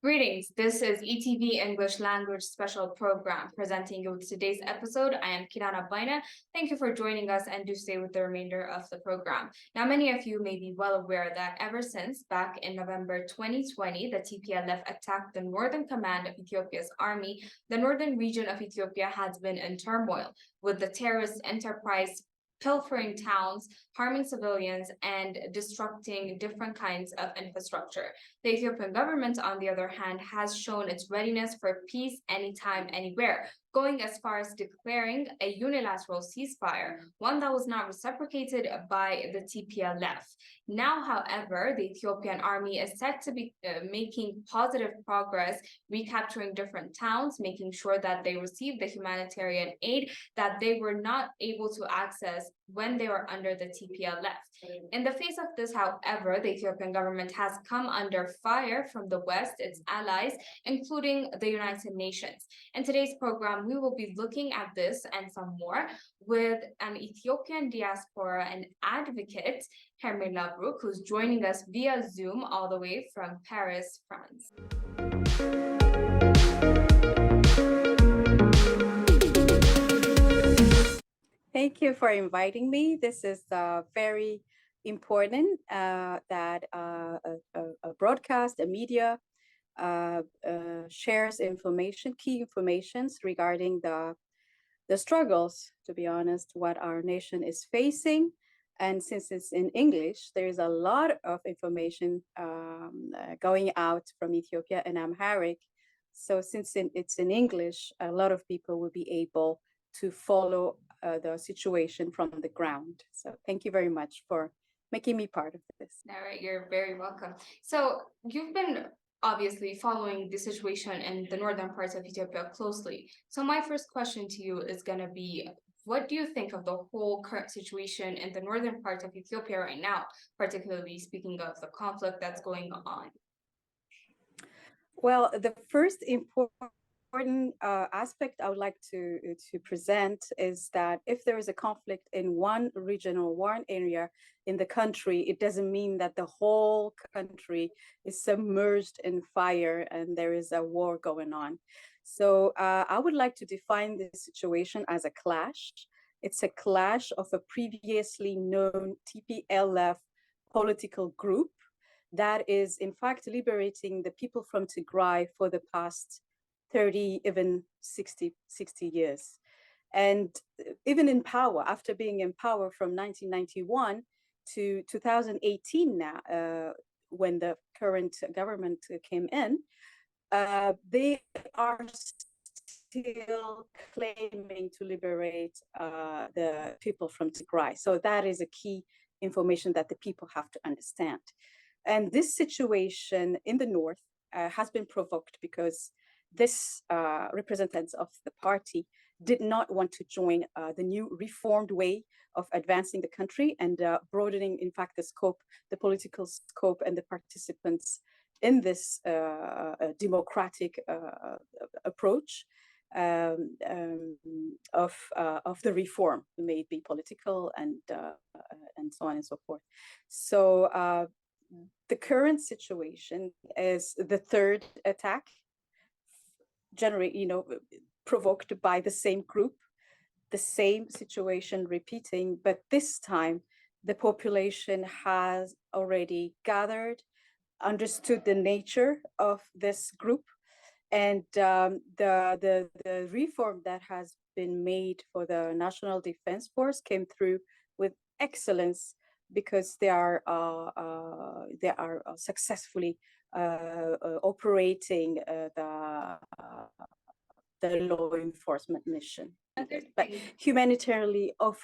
Greetings, this is ETV English Language Special Program. Presenting you with today's episode, I am Kirana Baina. Thank you for joining us and do stay with the remainder of the program. Now, many of you may be well aware that ever since back in November 2020, the TPLF attacked the northern command of Ethiopia's army. The northern region of Ethiopia has been in turmoil, with the terrorist enterprise pilfering towns, harming civilians, and disrupting different kinds of infrastructure. The Ethiopian government, on the other hand, has shown its readiness for peace anytime, anywhere, going as far as declaring a unilateral ceasefire, one that was not reciprocated by the TPLF. Now, however, the Ethiopian army is said to be making positive progress, recapturing different towns, making sure that they receive the humanitarian aid that they were not able to access when they were under the TPLF. In the face of this, however, the Ethiopian government has come under fire from the West, its allies, including the United Nations. In today's program, we will be looking at this and some more with an Ethiopian diaspora and advocate, Hermela Brook, who's joining us via Zoom all the way from Paris, France. Thank you for inviting me. This is very important that a broadcast, a media shares information, key informations regarding the struggles, to be honest, what our nation is facing. And since it's in English, there is a lot of information going out from Ethiopia in Amharic. So since it's in English, a lot of people will be able to follow the situation from the ground. So thank you very much for making me part of this. All right, you're very welcome. So you've been obviously following the situation in the northern parts of Ethiopia closely. So my first question to you is going to be, what do you think of the whole current situation in the northern part of Ethiopia right now, particularly speaking of the conflict that's going on? Well, the first important aspect I would like to present is that if there is a conflict in one region or one area in the country, it doesn't mean that the whole country is submerged in fire and there is a war going on. So I would like to define this situation as a clash. It's a clash of a previously known TPLF political group that is in fact liberating the people from Tigray for the past 30, even 60 years. And even in power, after being in power from 1991 to 2018 now, when the current government came in, they are still claiming to liberate the people from Tigray. So that is a key information that the people have to understand. And this situation in the north has been provoked because this representatives of the party did not want to join the new reformed way of advancing the country and broadening, in fact, the scope, the political scope and the participants in this democratic approach of the reform, may it be political and so on and so forth. So the current situation is the third attack, provoked by the same group, the same situation repeating, but this time the population has already gathered, understood the nature of this group, and the reform that has been made for the National Defense Force came through with excellence because they are successfully operating the law enforcement mission. But humanitarily, of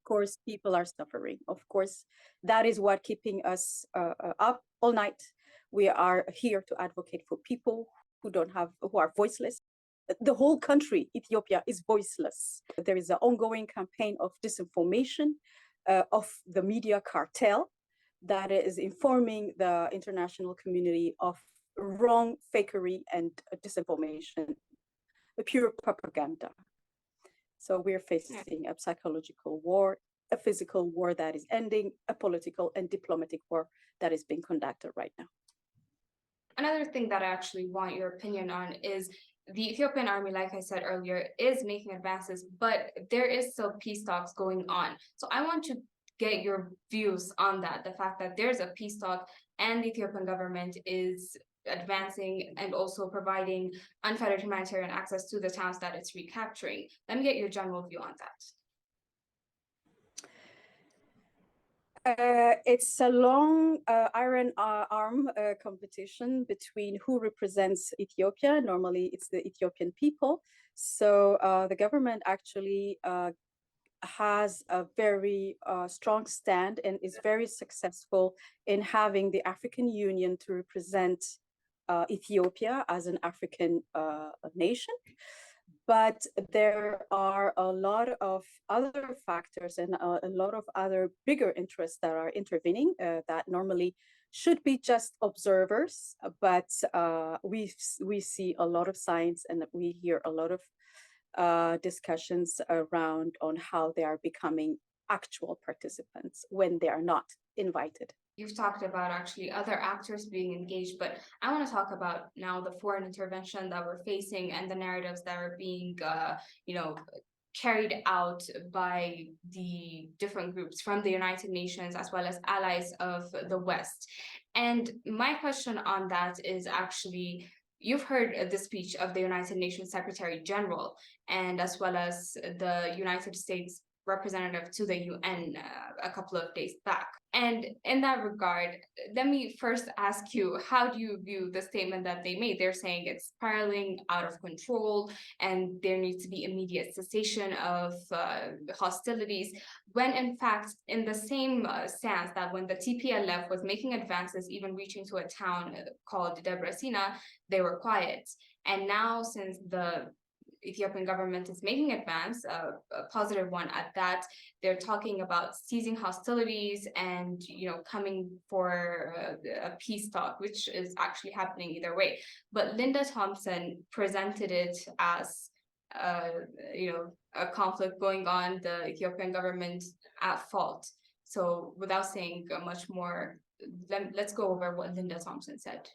course, people are suffering. Of course, that is what keeping us up all night. We are here to advocate for people who are voiceless. The whole country, Ethiopia, is voiceless. There is an ongoing campaign of disinformation of the media cartel that is informing the international community of wrong fakery and disinformation, pure propaganda. So we're facing a psychological war, a physical war that is ending, a political and diplomatic war that is being conducted right now. Another thing that I actually want your opinion on is the Ethiopian army, like I said earlier, is making advances, but there is still peace talks going on. So I want to get your views on that, the fact that there's a peace talk and the Ethiopian government is advancing and also providing unfettered humanitarian access to the towns that it's recapturing. Let me get your general view on that. It's a long iron arm competition between who represents Ethiopia. Normally, it's the Ethiopian people. So the government actually has a very strong stand and is very successful in having the African Union to represent Ethiopia as an African nation. But there are a lot of other factors and a lot of other bigger interests that are intervening that normally should be just observers, but we see a lot of signs and we hear a lot of discussions around on how they are becoming actual participants when they are not invited. You've talked about actually other actors being engaged, but I want to talk about now the foreign intervention that we're facing and the narratives that are being, carried out by the different groups from the United Nations as well as allies of the West. And my question on that is actually, you've heard the speech of the United Nations Secretary General and as well as the United States representative to the UN a couple of days back. And in that regard, let me first ask you, how do you view the statement that they made? They're saying it's spiraling out of control and there needs to be immediate cessation of hostilities, when in fact, in the same stance that when the TPLF was making advances, even reaching to a town called Debrecen, they were quiet. And now since the Ethiopian government is making advance, a positive one at that. They're talking about ceasing hostilities and coming for a peace talk, which is actually happening either way. But Linda Thompson presented it as a conflict going on, the Ethiopian government at fault. So without saying much more, let's go over what Linda Thompson said.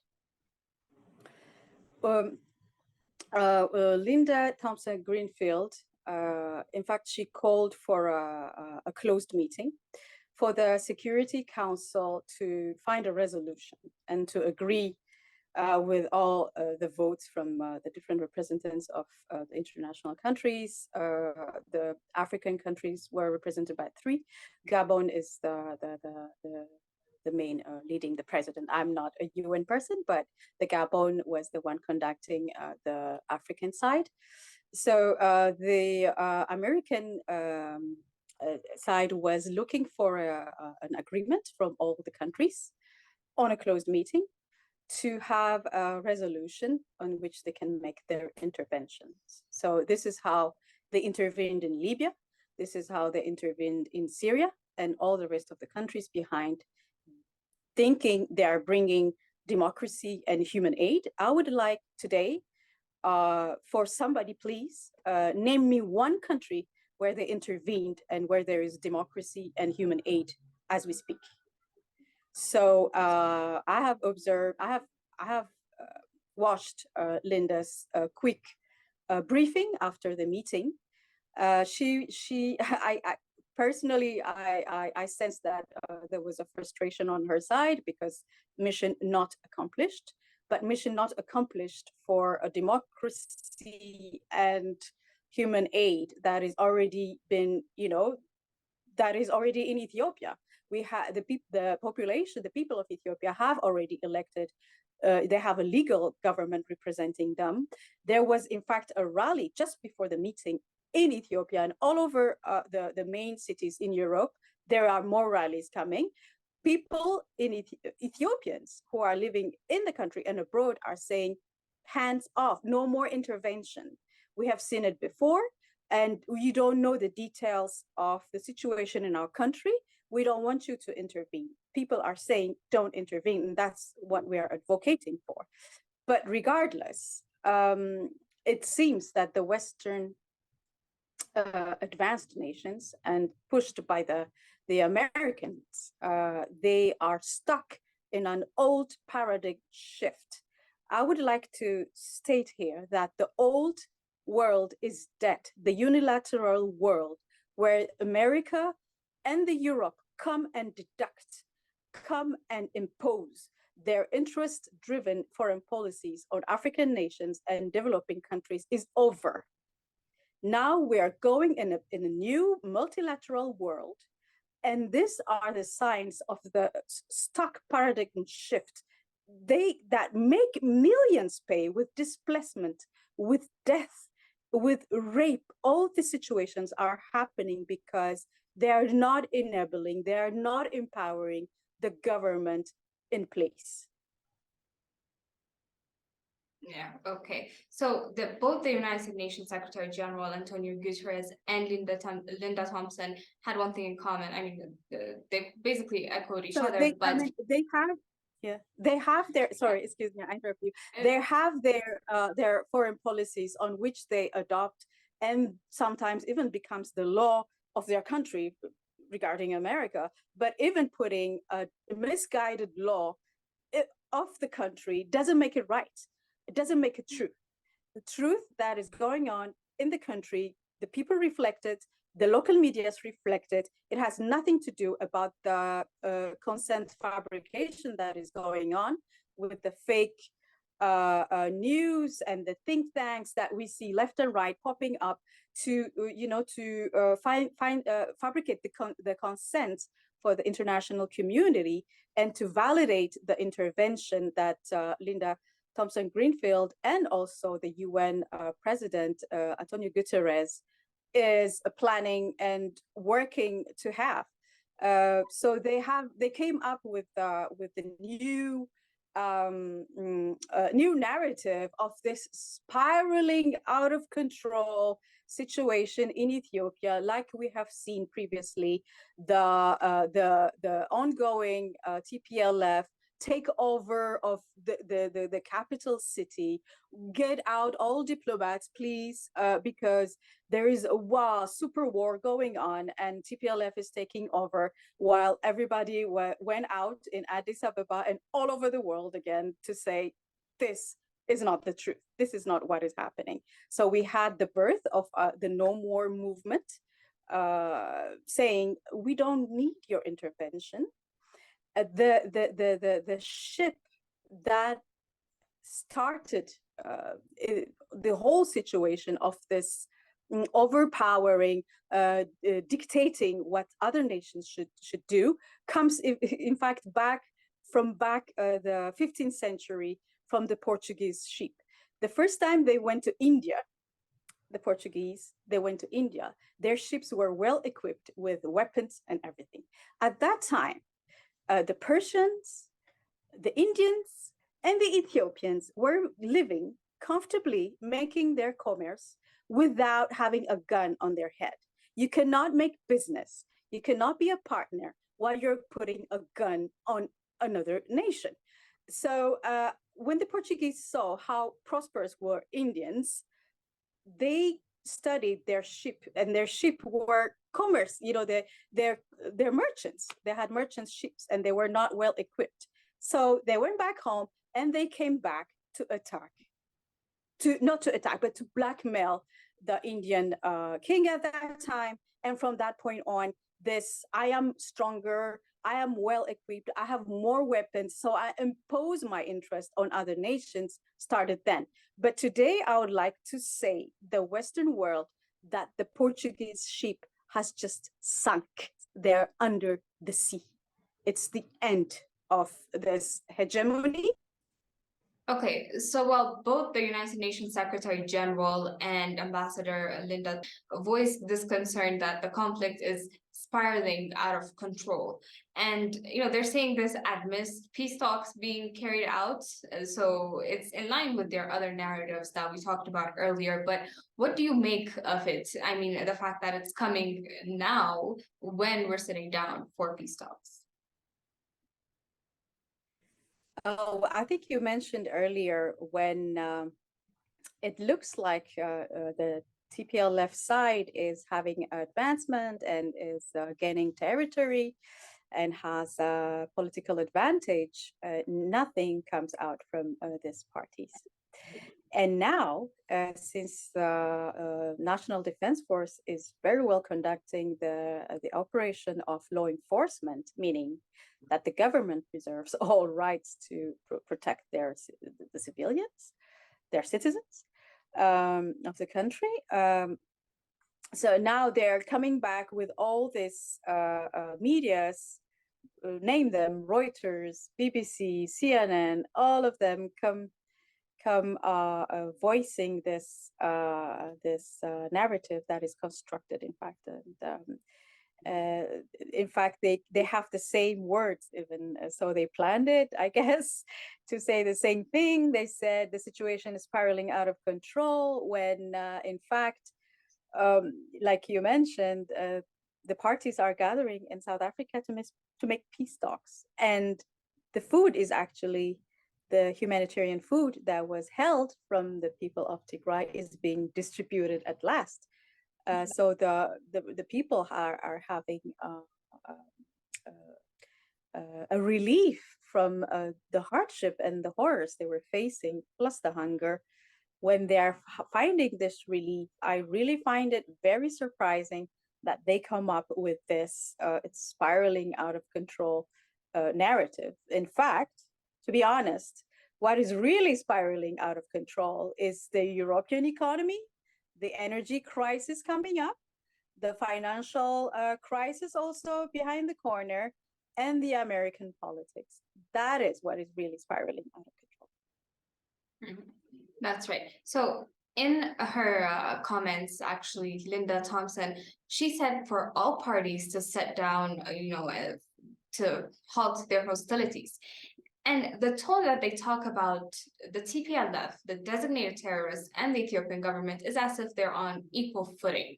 Linda Thompson Greenfield, in fact, she called for a closed meeting for the Security Council to find a resolution and to agree with all the votes from the different representatives of the international countries. The African countries were represented by 3. Gabon is the main leading the president. I'm not a UN person, but the Gabon was the one conducting the African side. So the American side was looking for an agreement from all the countries on a closed meeting to have a resolution on which they can make their interventions. So this is how they intervened in Libya. This is how they intervened in Syria and all the rest of the countries behind, thinking they are bringing democracy and human aid. I would like today for somebody, please name me one country where they intervened and where there is democracy and human aid as we speak. So I have observed, I have watched Linda's quick briefing after the meeting. I personally, I sense that there was a frustration on her side because mission not accomplished, but mission not accomplished for a democracy and human aid that is already been, that is already in Ethiopia. We have the population, the people of Ethiopia have already elected. They have a legal government representing them. There was, in fact, a rally just before the meeting in Ethiopia and all over the main cities in Europe. There are more rallies coming. People in Ethiopians who are living in the country and abroad are saying, hands off, no more intervention. We have seen it before, and you don't know the details of the situation in our country. We don't want you to intervene. People are saying, don't intervene, and that's what we are advocating for. But regardless, it seems that the Western advanced nations and pushed by the Americans, they are stuck in an old paradigm shift. I would like to state here that the old world is dead, the unilateral world where America and the Europe come and deduct, come and impose their interest-driven foreign policies on African nations and developing countries is over. Now we are going in a new multilateral world, and these are the signs of the stock paradigm shift that make millions pay with displacement, with death, with rape. All the situations are happening because they are not enabling, they are not empowering the government in place. Yeah, okay. So both the United Nations Secretary General Antonio Guterres and Linda Thompson had one thing in common. I mean, they basically echoed each other, they, but I mean, they have their, sorry, excuse me, I interrupt you. They have their foreign policies on which they adopt and sometimes even becomes the law of their country regarding America, but even putting a misguided law of the country doesn't make it right. It doesn't make it true. The truth that is going on in the country, the people reflect it, the local medias reflect it. It has nothing to do about the consent fabrication that is going on with the fake news and the think tanks that we see left and right popping up to fabricate the consent for the international community and to validate the intervention that Linda Thompson Greenfield and also the UN President Antonio Guterres is planning and working to have. So they came up with the new new narrative of this spiraling out of control situation in Ethiopia, like we have seen previously, the ongoing TPLF takeover of the capital city. Get out all diplomats, please, because there is a super war going on and TPLF is taking over while everybody went out in Addis Ababa and all over the world again to say, this is not the truth. This is not what is happening. So we had the birth of the No More movement, saying, we don't need your intervention. The ship that started the whole situation of this overpowering, dictating what other nations should do, comes in fact back the 15th century from the Portuguese ship. The first time they went to India, the Portuguese, they went to India, their ships were well equipped with weapons and everything. At that time, the Persians, the Indians, and the Ethiopians were living comfortably, making their commerce without having a gun on their head. You cannot make business. You cannot be a partner while you're putting a gun on another nation. So when the Portuguese saw how prosperous were Indians, they studied their ship, and their ship were commerce. They're merchants. They had merchant ships, and they were not well equipped. So they went back home, and they came back to attack, not to attack, but to blackmail the Indian king at that time. And from that point on, I am stronger, I am well equipped, I have more weapons, so I impose my interest on other nations, started then. But today, I would like to say the Western world that the Portuguese ship has just sunk there under the sea. It's the end of this hegemony. Okay, so while both the United Nations Secretary General and Ambassador Linda voiced this concern that the conflict is spiraling out of control, and they're saying this amidst peace talks being carried out, so it's in line with their other narratives that we talked about earlier. But what do you make of it? I mean, the fact that it's coming now when we're sitting down for peace talks. Oh, I think you mentioned earlier when it looks like the TPLF side is having advancement and is gaining territory and has a political advantage, nothing comes out from these parties. And now, since the National Defense Force is very well conducting the operation of law enforcement, meaning that the government preserves all rights to protect the civilians, their citizens of the country. So now they're coming back with all these medias, name them Reuters, BBC, CNN, all of them come voicing this narrative that is constructed, in fact. In fact, they have the same words even, so they planned it, I guess, to say the same thing. They said the situation is spiraling out of control when, in fact, like you mentioned, the parties are gathering in South Africa to make peace talks, and the food is actually the humanitarian food that was held from the people of Tigray is being distributed at last. So the people are having a relief from the hardship and the horrors they were facing, plus the hunger. When they're finding this relief, I really find it very surprising that they come up with this it's spiraling out of control narrative. In fact, to be honest, what is really spiraling out of control is the European economy, the energy crisis coming up, the financial crisis also behind the corner, and the American politics. That is what is really spiraling out of control. That's right. So in her comments, actually, Linda Thompson, she said for all parties to sit down, to halt their hostilities. And the tone that they talk about the TPLF, the designated terrorists, and the Ethiopian government is as if they're on equal footing.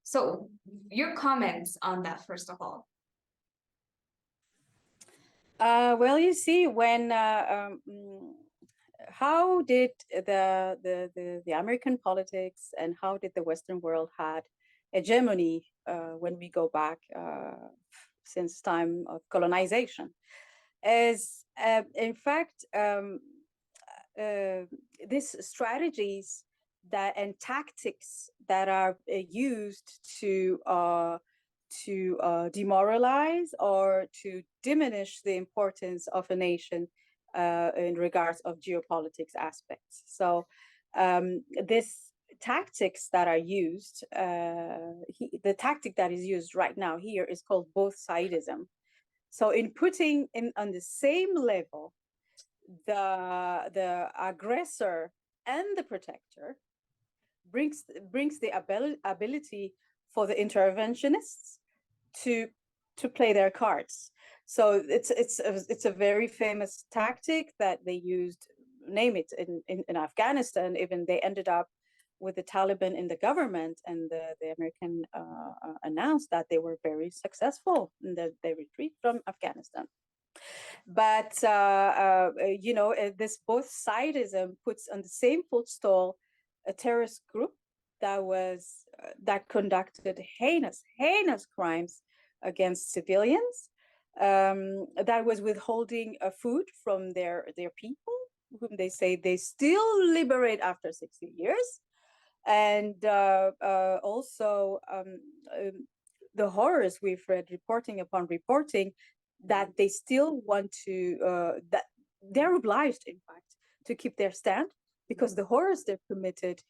So your comments on that, first of all. Well, you see, when how did the American politics and how did the Western world had hegemony when we go back since time of colonization? As in fact, these strategies that and tactics that are used to demoralize or to diminish the importance of a nation in regards of geopolitics aspects. So this tactics that are used, the tactic that is used right now here is called both sidism. So in putting in on the same level the aggressor and the protector brings the ability for the interventionists to play their cards. So it's a very famous tactic that they used, name it, in Afghanistan. Even they ended up with the Taliban in the government, and the American announced that they were very successful in their retreat from Afghanistan. But this both sidism puts on the same footstool a terrorist group that conducted heinous crimes against civilians, that was withholding food from their people, whom they say they still liberate after 60 years. And also the horrors we've read reporting upon reporting that they still want to, that they're obliged, in fact, to keep their stand because the horrors they've committed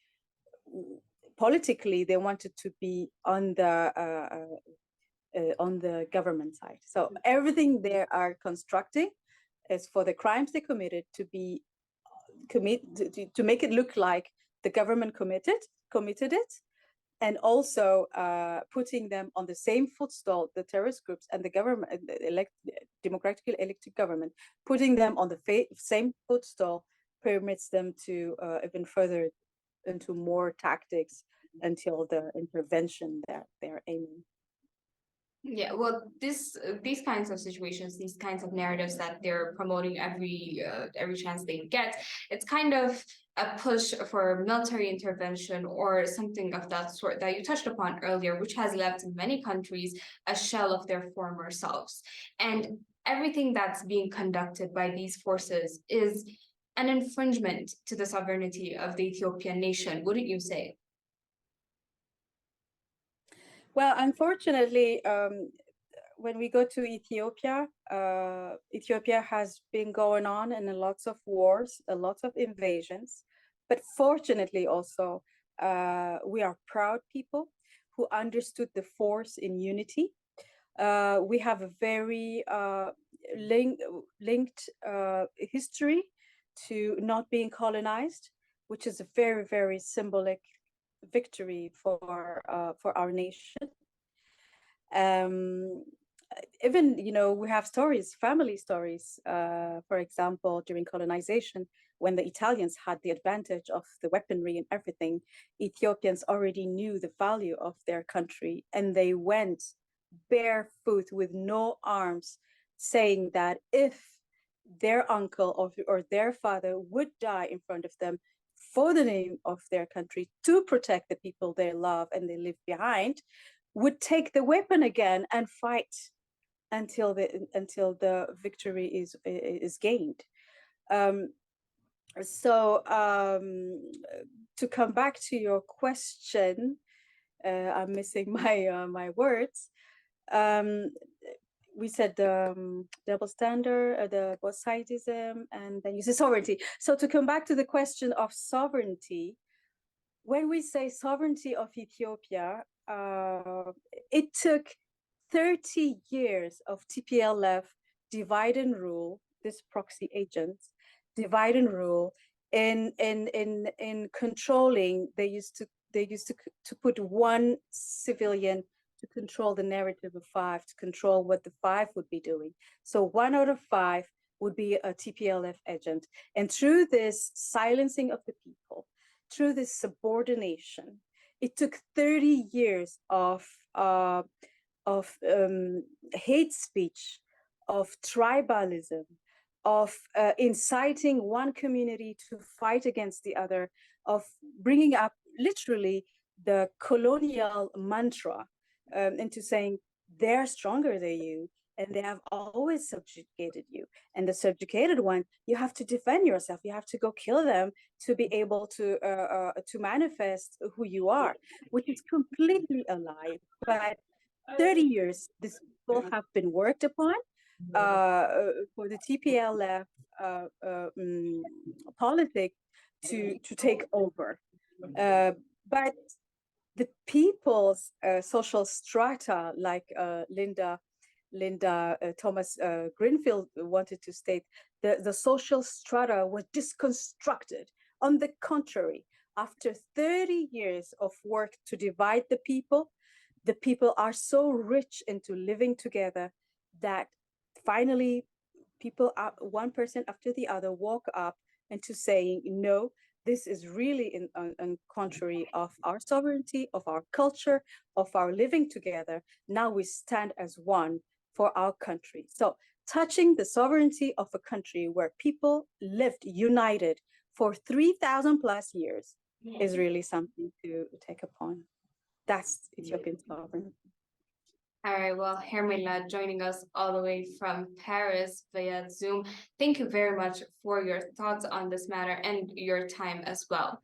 politically, they wanted to be on the government side. So everything they are constructing is for the crimes they committed to be to make it look like the government committed it, and also putting them on the same footstool, the terrorist groups and the government, democratically elected government, putting them on the same footstool permits them to even further into more tactics until the intervention that they're aiming. Yeah, well, these kinds of situations, these kinds of narratives that they're promoting every chance they get, it's kind of a push for military intervention or something of that sort that you touched upon earlier, which has left many countries a shell of their former selves. And everything that's being conducted by these forces is an infringement to the sovereignty of the Ethiopian nation, wouldn't you say? Well, unfortunately, when we go to Ethiopia, Ethiopia has been going on in lots of wars, a lot of invasions, but fortunately also, we are proud people who understood the force in unity. We have a very linked history to not being colonized, which is a very, very symbolic victory for our nation. Um, Even, we have stories, family stories. For example, during colonization, when the Italians had the advantage of the weaponry and everything, Ethiopians already knew the value of their country, and they went barefoot with no arms, saying that if their uncle or their father would die in front of them for the name of their country to protect the people they love and they leave behind, would take the weapon again and fight until the victory is gained. Um, so to come back to your question, I'm missing my words. Um, we said the double standard, the both sidism, and then you say sovereignty. So to come back to the question of sovereignty, when we say sovereignty of Ethiopia, it took 30 years of TPLF divide and rule, this proxy agents, divide and rule in controlling. They used to put one civilian to control the narrative of five, to control what the five would be doing. So 1 out of 5 would be a TPLF agent. And through this silencing of the people, through this subordination, it took 30 years of hate speech, of tribalism, of inciting one community to fight against the other, of bringing up literally the colonial mantra into saying they're stronger than you and they have always subjugated you. And the subjugated one, you have to defend yourself. You have to go kill them to be able to manifest who you are, which is completely a lie. But 30 years, these people have been worked upon for the TPLF politic to take over. But the people's social strata, like Linda Thomas Greenfield wanted to state, the social strata was disconstructed. On the contrary, after 30 years of work to divide the people are so rich into living together that finally people, one person after the other, walk up into saying, no, this is really in contrary of our sovereignty, of our culture, of our living together. Now we stand as one for our country. So touching the sovereignty of a country where people lived united for 3,000 plus years is really something to take upon. That's Ethiopian sovereignty. All right, well, Hermela joining us all the way from Paris via Zoom. Thank you very much for your thoughts on this matter and your time as well.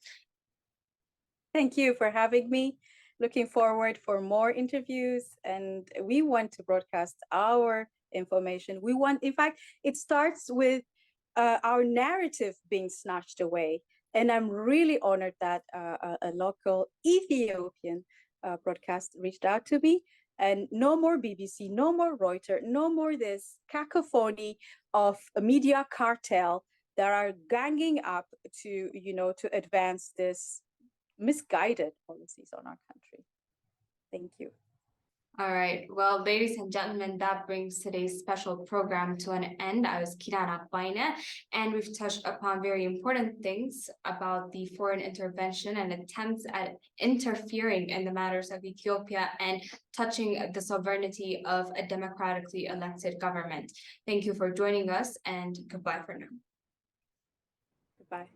Thank you for having me. Looking forward for more interviews, and we want to broadcast our information. We want, in fact, it starts with our narrative being snatched away. And I'm really honored that a local Ethiopian broadcast reached out to me. And no more BBC, no more Reuters, no more this cacophony of a media cartel that are ganging up to advance this misguided policies on our country. Thank you. All right, well, ladies and gentlemen, that brings today's special program to an end. I was Kirana Baina, and we've touched upon very important things about the foreign intervention and attempts at interfering in the matters of Ethiopia and touching the sovereignty of a democratically elected government. Thank you for joining us, and goodbye for now. Goodbye.